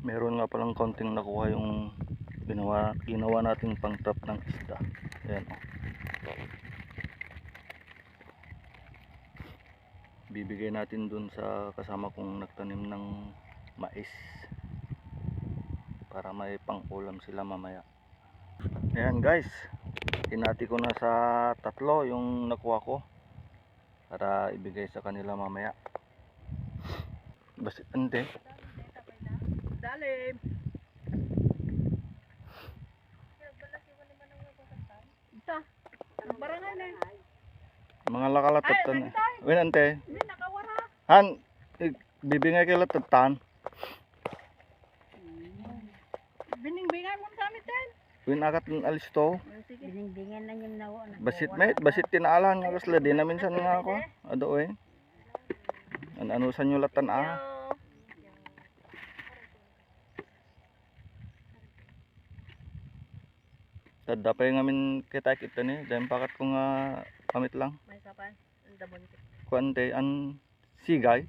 Meron nga palang konting nakuha yung ginawa nating pang trap ng isda. Ayan o. Bibigay natin dun sa kasama kong nagtanim ng mais para may pang ulam sila mamaya. Ayan guys, hinati ko na sa tatlo yung nakuha ko para ibigay sa kanila mamaya. Basit ante. Dalim. Ito. Barangay na. Mga lakalatatan. Win ante. Hindi nakawara. Han, bibingay kay latatan. Bining-bingay mo kami din. Win akat ng alis to. Bining-bingan na yung nawa. Basit mate, basit tinaalan nga kasla din na minsan nga ako. Ado eh. Ano sa nyo latan ah. Tadapay ngamin kita kita ni, dahil pakat ko nga pamit lang. May kapan, ang dabon. Kuante an sigay.